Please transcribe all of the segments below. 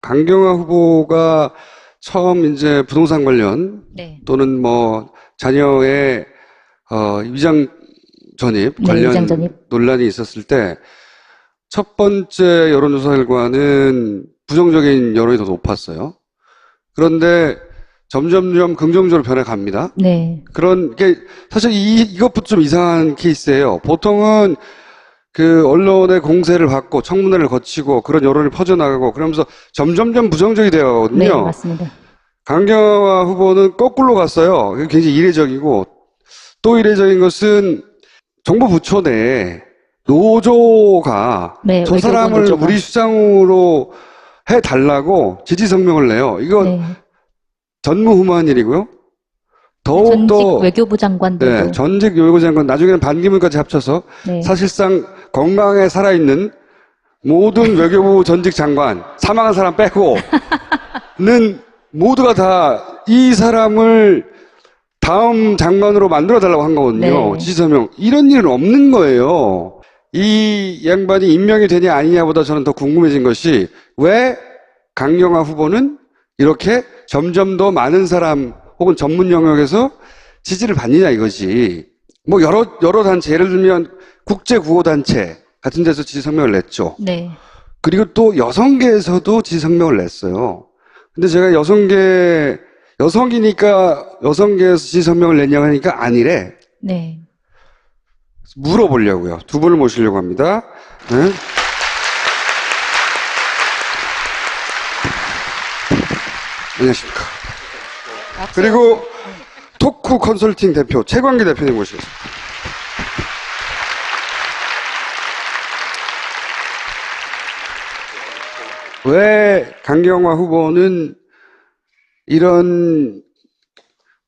강경화 후보가 처음 이제 부동산 관련 네. 또는 뭐 자녀의 위장 전입 네, 관련 위장 전입. 논란이 있었을 때 첫 번째 여론조사 결과는 부정적인 여론이 더 높았어요. 그런데 점점점 긍정적으로 변해갑니다. 네. 그런 게 사실 이것부터 좀 이상한 케이스예요. 보통은 그 언론의 공세를 받고 청문회를 거치고 그런 여론이 퍼져나가고 그러면서 점점점 부정적이 네, 되거든요. 맞습니다. 강경화 후보는 거꾸로 갔어요. 이게 굉장히 이례적이고 또 이례적인 것은 정부 부처 내에 노조가 네, 저 외교부 사람을 노조가. 우리 수장으로 해달라고 지지 성명을 내요. 이거 네. 전무후무한 일이고요. 전직 더욱더 외교부 장관들도. 네, 전직 외교부 장관 나중에는 반기문까지 합쳐서 네. 사실상 건강에 살아있는 모든 외교부 전직 장관 사망한 사람 빼고는 모두가 다 이 사람을 다음 장관으로 만들어달라고 한 거거든요. 네. 지지서명. 이런 일은 없는 거예요. 이 양반이 임명이 되냐 아니냐보다 저는 더 궁금해진 것이 왜 강경화 후보는 이렇게 점점 더 많은 사람 혹은 전문 영역에서 지지를 받느냐 이거지. 뭐 여러 단체, 예를 들면 국제구호단체 같은 데서 지지 성명을 냈죠. 네. 그리고 또 여성계에서도 지지 성명을 냈어요. 근데 제가 여성이니까 여성계에서 지지 성명을 냈냐고 하니까 아니래. 네. 물어보려고요. 두 분을 모시려고 합니다. 네. 안녕하십니까. 그리고 토크 컨설팅 대표 최광기 대표님 모시겠습니다. 왜 강경화 후보는 이런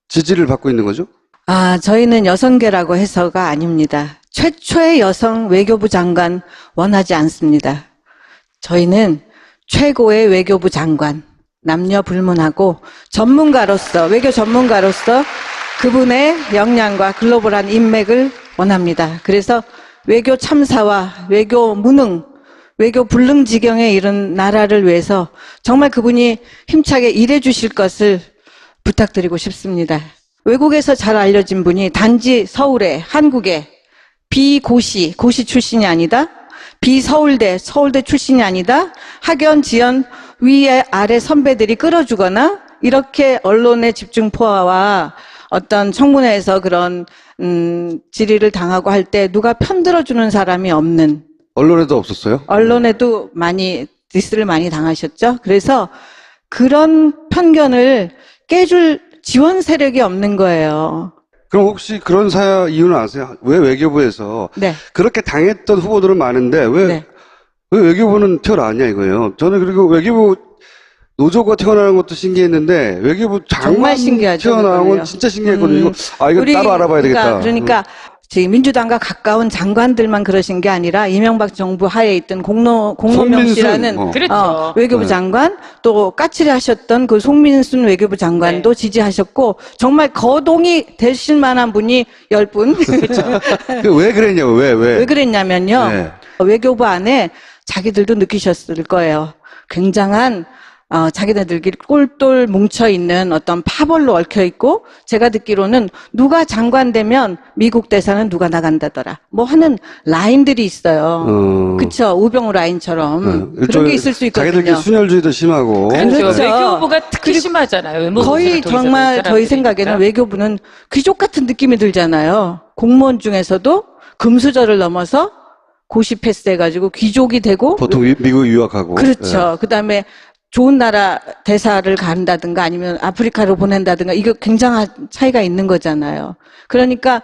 지지를 받고 있는 거죠? 저희는 여성계라고 해서가 아닙니다. 최초의 여성 외교부 장관 원하지 않습니다. 저희는 최고의 외교부 장관, 남녀 불문하고 외교 전문가로서 그분의 역량과 글로벌한 인맥을 원합니다. 그래서 외교 참사와 외교 무능, 외교 불능지경에 이른 나라를 위해서 정말 그분이 힘차게 일해 주실 것을 부탁드리고 싶습니다. 외국에서 잘 알려진 분이 단지 서울에, 한국에 비고시 출신이 아니다. 비서울대, 서울대 출신이 아니다. 학연, 지연, 위에 아래 선배들이 끌어주거나 이렇게 언론의 집중포화와 어떤 청문회에서 그런 질의를 당하고 할 때 누가 편들어주는 사람이 없는, 언론에도 없었어요? 언론에도 많이 디스를 많이 당하셨죠. 그래서 그런 편견을 깨줄 지원 세력이 없는 거예요. 그럼 혹시 그런 이유는 아세요? 왜 외교부에서 네. 그렇게 당했던 후보들은 많은데 왜 외교부는 튀어나왔냐 이거예요. 저는 그리고 외교부 노조가 튀어나오는 것도 신기했는데 외교부 장관 정말 신기하죠, 튀어나온 건 그거는요. 진짜 신기했거든요. 이거 따로 알아봐야 되겠다. 그러니까 저희 민주당과 가까운 장관들만 그러신 게 아니라 이명박 정부 하에 있던 공로명 씨라는 그렇죠. 외교부 네. 장관, 또 까칠해 하셨던 그 송민순 외교부 장관도 지지하셨고 정말 거동이 되실 만한 분이 10분. 왜 그랬냐고, 왜 그랬냐면요. 네. 외교부 안에 자기들도 느끼셨을 거예요. 굉장한 자기네들끼리 똘똘 뭉쳐있는 어떤 파벌로 얽혀있고, 제가 듣기로는 누가 장관 되면 미국 대사는 누가 나간다더라 뭐 하는 라인들이 있어요. 그쵸? 우병우 라인처럼 그런 게 있을 수 있거든요. 자기들끼리 순혈주의도 심하고. 그렇죠. 외교부가 특히 심하잖아요. 외무부에서 거의 통해서 정말 그런 저희 사람들이니까. 생각에는 외교부는 귀족 같은 느낌이 들잖아요. 공무원 중에서도 금수저를 넘어서 고시 패스해가지고 귀족이 되고, 보통 미국 유학하고. 그렇죠. 그다음에 좋은 나라 대사를 간다든가 아니면 아프리카로 보낸다든가, 이거 굉장한 차이가 있는 거잖아요. 그러니까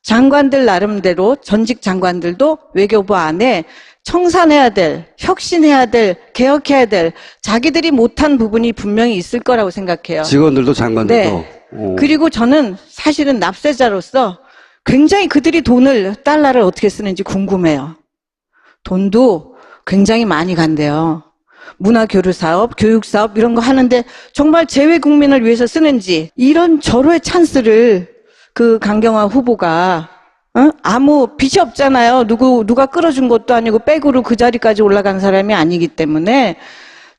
장관들 나름대로 전직 장관들도 외교부 안에 청산해야 될, 혁신해야 될, 개혁해야 될 자기들이 못한 부분이 분명히 있을 거라고 생각해요. 직원들도 장관들도. 네. 그리고 저는 사실은 납세자로서 굉장히 그들이 달러를 어떻게 쓰는지 궁금해요. 돈도 굉장히 많이 간대요. 문화교류 사업, 교육 사업 이런 거 하는데 정말 재외 국민을 위해서 쓰는지, 이런 절호의 찬스를 그 강경화 후보가 아무 빚이 없잖아요. 누가 끌어준 것도 아니고 백으로 그 자리까지 올라간 사람이 아니기 때문에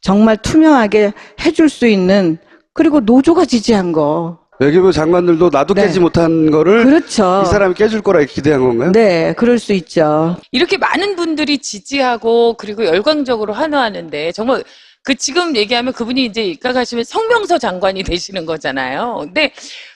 정말 투명하게 해줄 수 있는, 그리고 노조가 지지한 거. 외교부 장관들도 나도 네. 깨지 못한 거를 그렇죠. 이 사람이 깨줄 거라 기대한 건가요? 네, 그럴 수 있죠. 이렇게 많은 분들이 지지하고 그리고 열광적으로 환호하는데 정말 그 지금 얘기하면 그분이 이제 입각하시면 성명서 장관이 되시는 거잖아요. 근데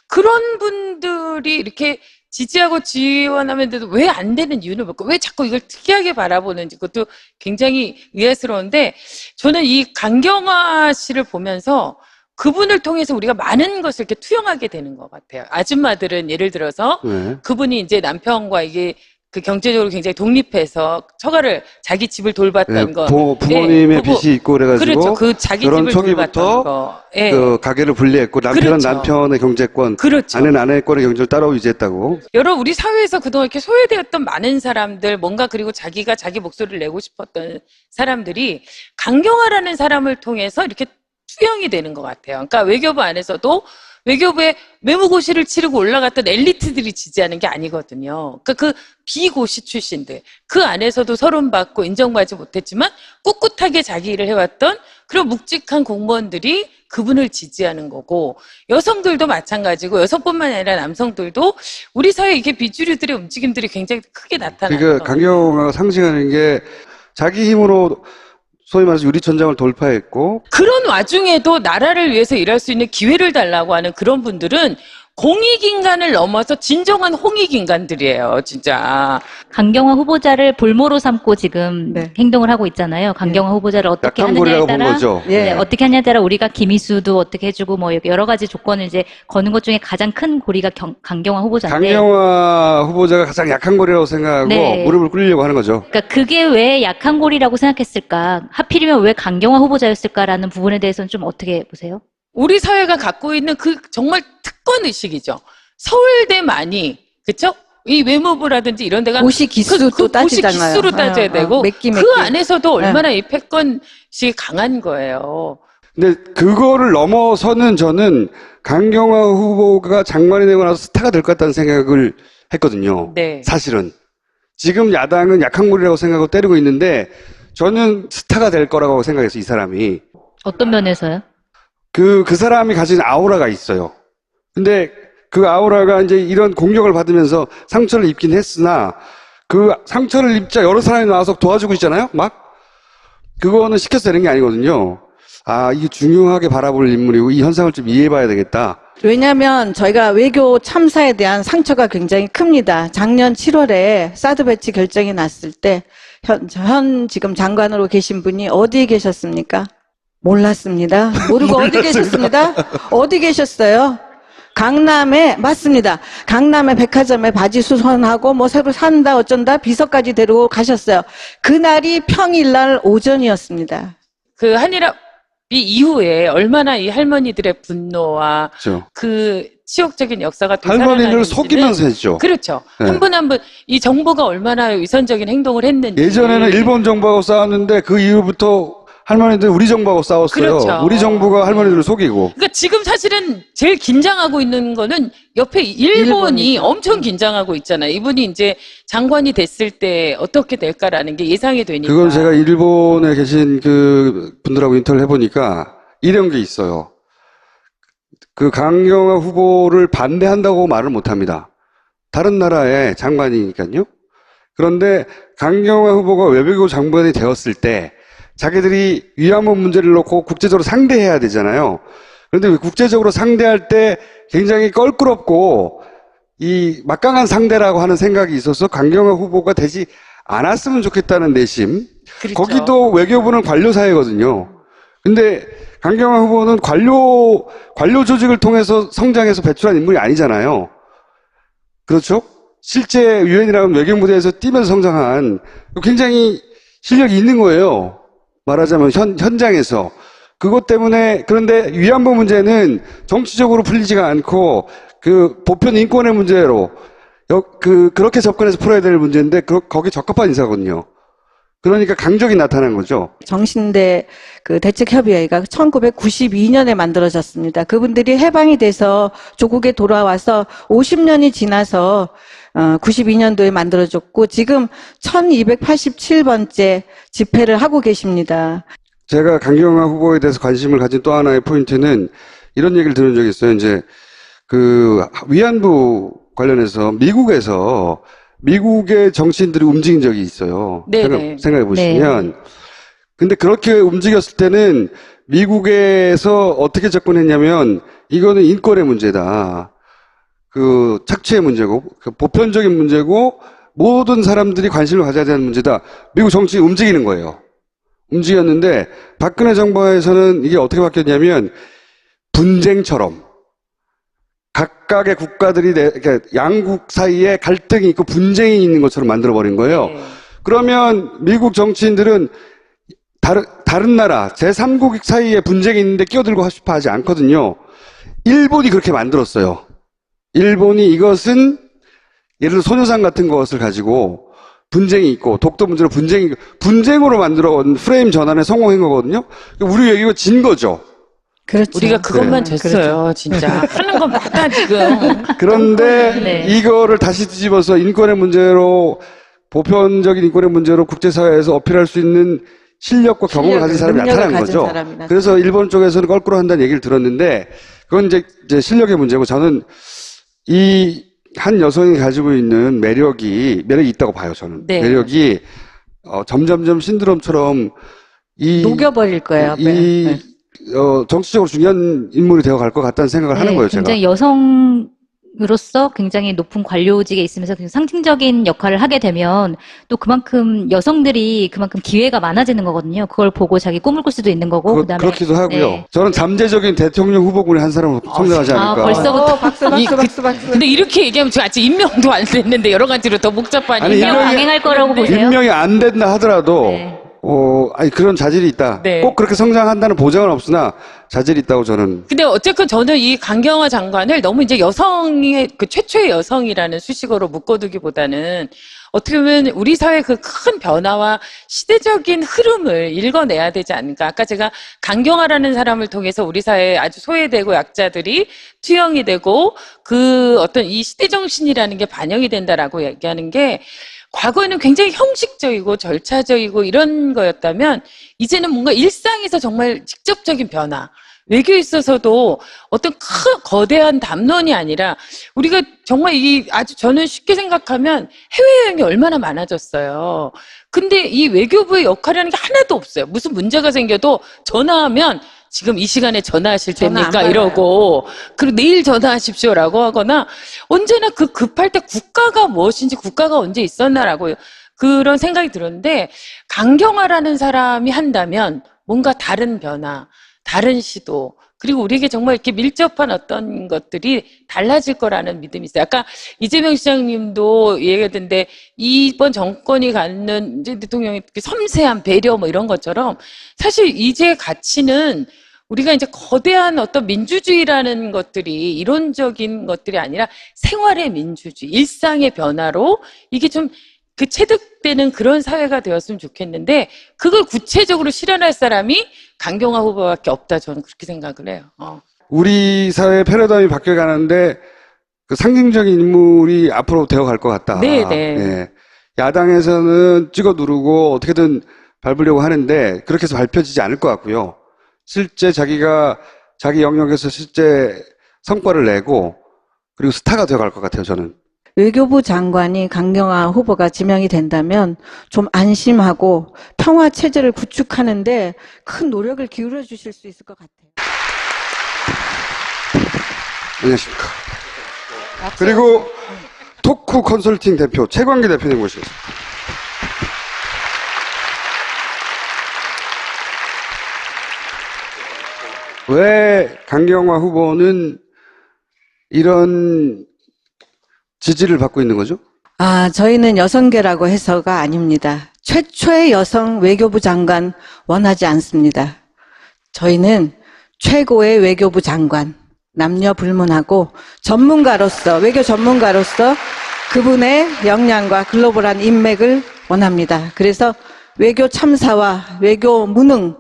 그런 분들이 이렇게 지지하고 지원하면서도 왜 안 되는 이유는 뭘까? 왜 자꾸 이걸 특이하게 바라보는지 그것도 굉장히 의아스러운데 저는 이 강경화 씨를 보면서 그분을 통해서 우리가 많은 것을 이렇게 투영하게 되는 것 같아요. 아줌마들은 예를 들어서 네. 그분이 이제 남편과 이게 그 경제적으로 굉장히 독립해서 처가를 자기 집을 돌봤던 네, 거. 부모님의 예, 빚이 있고 그래가지고 그렇죠. 그 자기 결혼 집을 초기부터 돌봤던 거. 예. 그 가게를 분리했고 남편은 그렇죠. 남편의 경제권, 그렇죠. 아내는 아내의 권의 경제를 따로 유지했다고. 여러 우리 사회에서 그동안 이렇게 소외되었던 많은 사람들, 뭔가 그리고 자기가 자기 목소리를 내고 싶었던 사람들이 강경화라는 사람을 통해서 이렇게 투영이 되는 것 같아요. 그러니까 외교부 안에서도 외교부에 외무고시를 치르고 올라갔던 엘리트들이 지지하는 게 아니거든요. 그러니까 그 비고시 출신들, 그 안에서도 서론받고 인정받지 못했지만 꿋꿋하게 자기 일을 해왔던 그런 묵직한 공무원들이 그분을 지지하는 거고, 여성들도 마찬가지고, 여성뿐만 아니라 남성들도 우리 사회에 이게 비주류들의 움직임들이 굉장히 크게 나타나는 그러니까 거거든요. 강경화가 상징하는 게 자기 힘으로 소위 말해서 유리천장을 돌파했고, 그런 와중에도 나라를 위해서 일할 수 있는 기회를 달라고 하는 그런 분들은 공익인간을 넘어서 진정한 홍익인간들이에요, 진짜. 강경화 후보자를 볼모로 삼고 지금 네. 행동을 하고 있잖아요. 강경화 후보자를 어떻게 약한 하느냐에 고리라고 본 따라 거죠. 예. 네, 어떻게 하냐에 따라 우리가 김희수도 어떻게 해주고 뭐 여러 가지 조건을 이제 거는 것 중에 가장 큰 고리가 강경화 후보자인데, 강경화 후보자가 가장 약한 고리라고 생각하고 네. 무릎을 꿇으려고 하는 거죠. 그러니까 그게 왜 약한 고리라고 생각했을까? 하필이면 왜 강경화 후보자였을까라는 부분에 대해서는 좀 어떻게 보세요? 우리 사회가 갖고 있는 그 정말 특권 의식이죠. 서울대만이, 그쵸? 이 외무부라든지 이런 데가 고시 기수도 그 고시 따지잖아요. 기수로 따져야 되고 맺기. 그 안에서도 얼마나 이 패권식이 강한 거예요. 근데 그거를 넘어서는 저는 강경화 후보가 장관이 되고 나서 스타가 될 것 같다는 생각을 했거든요. 네. 사실은. 지금 야당은 약한 고리라고 생각하고 때리고 있는데 저는 스타가 될 거라고 생각했어요, 이 사람이. 어떤 면에서요? 그 사람이 가진 아우라가 있어요. 근데 그 아우라가 이제 이런 공격을 받으면서 상처를 입긴 했으나 그 상처를 입자 여러 사람이 나와서 도와주고 있잖아요? 막? 그거는 시켜서 되는 게 아니거든요. 아, 이게 중요하게 바라볼 인물이고 이 현상을 좀 이해해봐야 되겠다. 왜냐하면 저희가 외교 참사에 대한 상처가 굉장히 큽니다. 작년 7월에 사드 배치 결정이 났을 때 현 지금 장관으로 계신 분이 어디에 계셨습니까? 몰랐습니다. 모르고 어디 계셨습니다? 어디 계셨어요? 강남에, 맞습니다. 강남에 백화점에 바지 수선하고 뭐 새로 산다 어쩐다 비서까지 데리고 가셨어요. 그날이 평일날 오전이었습니다. 그 한일합의 이후에 얼마나 이 할머니들의 분노와 그렇죠. 그 치욕적인 역사가 또 할머니를 살아나는지는 속이면서 했죠. 그렇죠. 네. 한 분 한 분 이 정부가 얼마나 위선적인 행동을 했는지. 예전에는 일본 정부하고 싸웠는데 그 이후부터 할머니들 우리 정부하고 싸웠어요. 그렇죠. 우리 정부가 할머니들을 속이고. 그러니까 지금 사실은 제일 긴장하고 있는 거는 옆에 일본이 일본이죠. 엄청 긴장하고 있잖아요. 이분이 이제 장관이 됐을 때 어떻게 될까라는 게 예상이 되니까. 그건 제가 일본에 계신 그 분들하고 인터뷰를 해보니까 이런 게 있어요. 그 강경화 후보를 반대한다고 말을 못합니다. 다른 나라의 장관이니까요. 그런데 강경화 후보가 외교부 장관이 되었을 때 자기들이 위안부 문제를 놓고 국제적으로 상대해야 되잖아요. 그런데 국제적으로 상대할 때 굉장히 껄끄럽고 이 막강한 상대라고 하는 생각이 있어서 강경화 후보가 되지 않았으면 좋겠다는 내심. 그렇죠. 거기도 외교부는 관료 사회거든요. 근데 강경화 후보는 관료 조직을 통해서 성장해서 배출한 인물이 아니잖아요. 그렇죠? 실제 유엔이라는 외교 무대에서 뛰면서 성장한 굉장히 실력이 있는 거예요. 말하자면 현장에서. 그것 때문에 그런데 위안부 문제는 정치적으로 풀리지가 않고 그 보편 인권의 문제로 그렇게 접근해서 풀어야 될 문제인데 거기 적합한 인사거든요. 그러니까 강적이 나타난 거죠. 정신대 그 대책협의회가 1992년에 만들어졌습니다. 그분들이 해방이 돼서 조국에 돌아와서 50년이 지나서 92년도에 만들어졌고 지금 1287번째 집회를 하고 계십니다. 제가 강경화 후보에 대해서 관심을 가진 또 하나의 포인트는 이런 얘기를 들은 적이 있어요. 이제 그 위안부 관련해서 미국의 정치인들이 움직인 적이 있어요. 네네. 생각해 보시면. 근데 그렇게 움직였을 때는 미국에서 어떻게 접근했냐면 이거는 인권의 문제다. 그 착취의 문제고, 그 보편적인 문제고 모든 사람들이 관심을 가져야 되는 문제다. 미국 정치인이 움직이는 거예요. 움직였는데 박근혜 정부에서는 이게 어떻게 바뀌었냐면 분쟁처럼 각각의 국가들이 그러니까 양국 사이에 갈등이 있고 분쟁이 있는 것처럼 만들어버린 거예요. 네. 그러면 미국 정치인들은 다른 나라, 제3국 사이에 분쟁이 있는데 끼어들고 싶어 하지 않거든요. 일본이 그렇게 만들었어요. 일본이 이것은 예를 들어 소녀상 같은 것을 가지고 분쟁이 있고 독도 문제로 분쟁으로 만들어 온 프레임 전환에 성공한 거거든요. 우리 여기가 진 거죠. 그렇죠. 우리가 그것만 네. 졌어요, 진짜. 하는 건 맞다, 지금. 그런데 네. 이거를 다시 뒤집어서 인권의 문제로 보편적인 인권의 문제로 국제사회에서 어필할 수 있는 실력과 경험을 가진 사람이 나타난 거죠. 그래서 일본 쪽에서는 거꾸로 한다는 얘기를 들었는데 그건 이제 실력의 문제고 저는 이 한 여성이 가지고 있는 매력이 있다고 봐요, 저는. 네. 매력이 점점점 신드롬처럼 녹여버릴 거예요. 네. 정치적으로 중요한 인물이 되어갈 것 같다는 생각을 하는 거예요, 제가. 굉장히 여성으로서 굉장히 높은 관료직에 있으면서 굉장히 상징적인 역할을 하게 되면 또 그만큼 여성들이 그만큼 기회가 많아지는 거거든요. 그걸 보고 자기 꿈을 꿀 수도 있는 거고. 그다음에 그렇기도 하고요. 네. 저는 잠재적인 대통령 후보군의 한 사람으로 성장하지 않을까. 벌써부터 박수. 근데 이렇게 얘기하면 지금 아직 임명도 안 됐는데 여러 가지로 더 복잡하니까. 아니, 임명 강행할 거라고 보세요? 임명이 안 된다 하더라도 네. 그런 자질이 있다. 네. 꼭 그렇게 성장한다는 보장은 없으나 자질이 있다고 저는. 근데 어쨌건 저는 이 강경화 장관을 너무 이제 여성의 그 최초의 여성이라는 수식어로 묶어두기보다는 어떻게 보면 우리 사회 그 큰 변화와 시대적인 흐름을 읽어내야 되지 않을까. 아까 제가 강경화라는 사람을 통해서 우리 사회에 아주 소외되고 약자들이 투영이 되고 그 어떤 이 시대 정신이라는 게 반영이 된다라고 얘기하는 게 과거에는 굉장히 형식적이고 절차적이고 이런 거였다면 이제는 뭔가 일상에서 정말 직접적인 변화, 외교에 있어서도 어떤 거대한 담론이 아니라 우리가 정말 아주 저는 쉽게 생각하면 해외여행이 얼마나 많아졌어요. 근데 이 외교부의 역할이라는 게 하나도 없어요. 무슨 문제가 생겨도 전화하면 지금 이 시간에 전화하실 전화 안 때입니까? 받아요. 이러고 그리고 내일 전화하십시오라고 하거나 언제나 그 급할 때 국가가 무엇인지 국가가 언제 있었나라고 그런 생각이 들었는데 강경화라는 사람이 한다면 뭔가 다른 변화, 다른 시도 그리고 우리에게 정말 이렇게 밀접한 어떤 것들이 달라질 거라는 믿음이 있어요. 아까 이재명 시장님도 얘기했던데 이번 정권이 갖는 이제 대통령의 섬세한 배려 뭐 이런 것처럼 사실 이제 가치는 우리가 이제 거대한 어떤 민주주의라는 것들이 이론적인 것들이 아니라 생활의 민주주의, 일상의 변화로 이게 좀 그 체득되는 그런 사회가 되었으면 좋겠는데 그걸 구체적으로 실현할 사람이 강경화 후보밖에 없다 저는 그렇게 생각을 해요. 우리 사회 패러다임이 바뀌어가는데 그 상징적인 인물이 앞으로 되어갈 것 같다. 네네. 예. 야당에서는 찍어 누르고 어떻게든 밟으려고 하는데 그렇게 해서 밟혀지지 않을 것 같고요. 실제 자기가 자기 영역에서 실제 성과를 내고 그리고 스타가 되어갈 것 같아요, 저는. 외교부 장관이 강경화 후보가 지명이 된다면 좀 안심하고 평화 체제를 구축하는데 큰 노력을 기울여 주실 수 있을 것 같아요. 안녕하십니까. 그리고 토크 컨설팅 대표 최광기 대표님 모시겠습니다. 왜 강경화 후보는 이런 지지를 받고 있는 거죠? 저희는 여성계라고 해서가 아닙니다. 최초의 여성 외교부 장관 원하지 않습니다. 저희는 최고의 외교부 장관, 남녀 불문하고 전문가로서, 외교 전문가로서 그분의 역량과 글로벌한 인맥을 원합니다. 그래서 외교 참사와 외교 무능,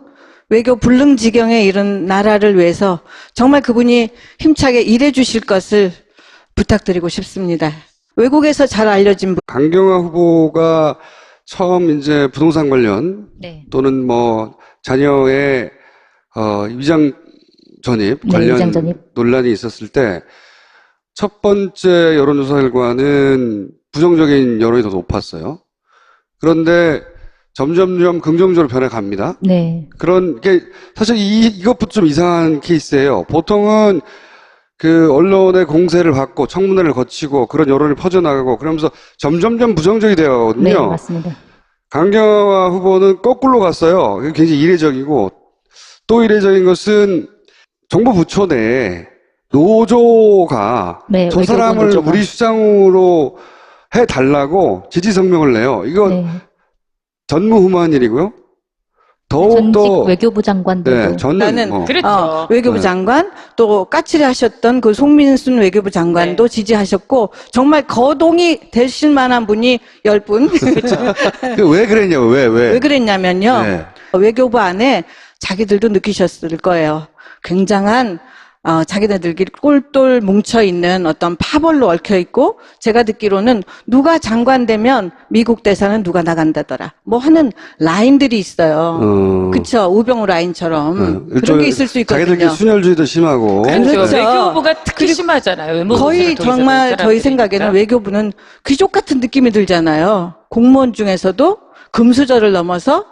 외교 불능지경에 이른 나라를 위해서 정말 그분이 힘차게 일해 주실 것을 부탁드리고 싶습니다. 외국에서 잘 알려진 분. 강경화 후보가 처음 이제 부동산 관련 네. 또는 뭐 자녀의 위장 전입 네, 관련 위장 전입. 논란이 있었을 때 첫 번째 여론조사 결과는 부정적인 여론이 더 높았어요. 그런데 점점점 긍정적으로 변해갑니다. 네. 그런 게 사실 이것부터 좀 이상한 케이스예요. 보통은 그 언론의 공세를 받고 청문회를 거치고 그런 여론이 퍼져나가고 그러면서 점점점 부정적이 네, 되어가거든요. 맞습니다. 강경화 후보는 거꾸로 갔어요. 그게 굉장히 이례적이고 또 이례적인 것은 정부 부처 내에 노조가 네, 저 외교부 사람을 노조가. 우리 수장으로 해달라고 지지 성명을 내요. 이거 네. 전무후무한 일이고요. 전직 더욱더 외교부 장관들도. 네, 저는 나는 그렇죠. 외교부 네. 장관 또 까칠해 하셨던 그 송민순 외교부 장관도 지지하셨고 정말 거동이 되실 만한 분이 10분. 왜 그랬냐고 왜 그랬냐면요. 네. 외교부 안에 자기들도 느끼셨을 거예요. 굉장한 자기네들끼리 똘똘 뭉쳐있는 어떤 파벌로 얽혀있고 제가 듣기로는 누가 장관 되면 미국 대사는 누가 나간다더라. 뭐 하는 라인들이 있어요. 그쵸? 우병우 라인처럼. 그런 게 있을 수 있거든요. 자기들끼리 순혈주의도 심하고 그렇죠. 그렇죠. 외교부가 특히 심하잖아요. 외무부 거의 공세를 통해서 정말 그런 저희 사람들이 생각에는 진짜. 외교부는 귀족 같은 느낌이 들잖아요. 공무원 중에서도 금수저를 넘어서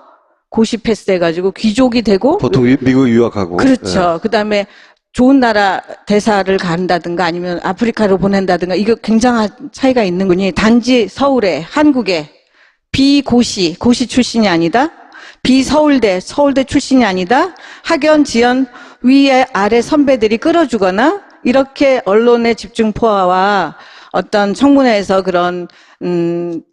고시 패스해가지고 귀족이 되고 보통 미국 유학하고 그렇죠. 그다음에 좋은 나라 대사를 간다든가 아니면 아프리카로 보낸다든가 이거 굉장한 차이가 있는 거니 단지 서울에 한국에 비고시 출신이 아니다. 비서울대 서울대 출신이 아니다. 학연 지연 위에 아래 선배들이 끌어주거나 이렇게 언론의 집중포화와 어떤 청문회에서 그런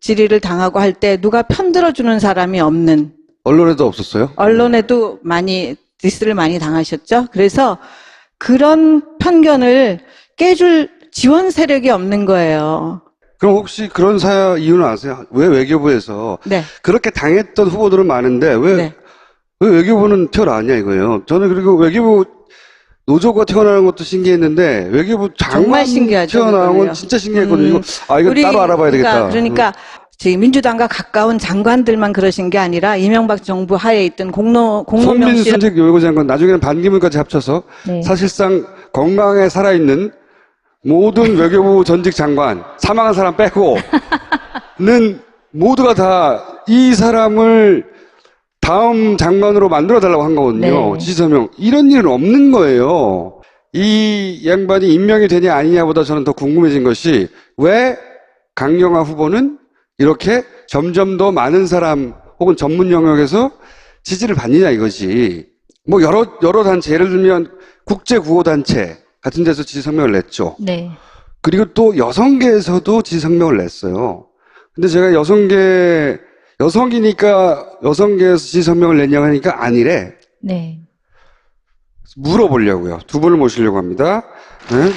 질의를 당하고 할 때 누가 편들어주는 사람이 없는 언론에도 없었어요. 언론에도 많이 디스를 많이 당하셨죠. 그래서 그런 편견을 깨줄 지원 세력이 없는 거예요. 그럼 혹시 그런 이유는 아세요? 왜 외교부에서 네. 그렇게 당했던 후보들은 많은데 왜 네. 외교부는 튀어나왔냐 이거예요. 저는 그리고 외교부 노조가 튀어나오는 것도 신기했는데 외교부 장관 정말 신기하죠, 튀어나온 건 그거는요. 진짜 신기했거든요. 이거 따로 알아봐야 되겠다. 그러니까 저희 민주당과 가까운 장관들만 그러신 게 아니라 이명박 정부 하에 있던 공로명 씨 손민순 직 외교부 장관 나중에는 반기문까지 합쳐서 네. 사실상 건강에 살아있는 모든 외교부 전직 장관 사망한 사람 빼고는 모두가 다 이 사람을 다음 장관으로 만들어달라고 한 거거든요. 네. 지지서명. 이런 일은 없는 거예요. 이 양반이 임명이 되냐 아니냐보다 저는 더 궁금해진 것이 왜 강경화 후보는 이렇게 점점 더 많은 사람 혹은 전문 영역에서 지지를 받느냐 이거지. 뭐 여러 단체, 예를 들면 국제구호단체 같은 데서 지지 성명을 냈죠. 네. 그리고 또 여성계에서도 지지 성명을 냈어요. 근데 제가 여성이니까 여성계에서 지지 성명을 냈냐고 하니까 아니래. 네. 물어보려고요. 두 분을 모시려고 합니다. 네.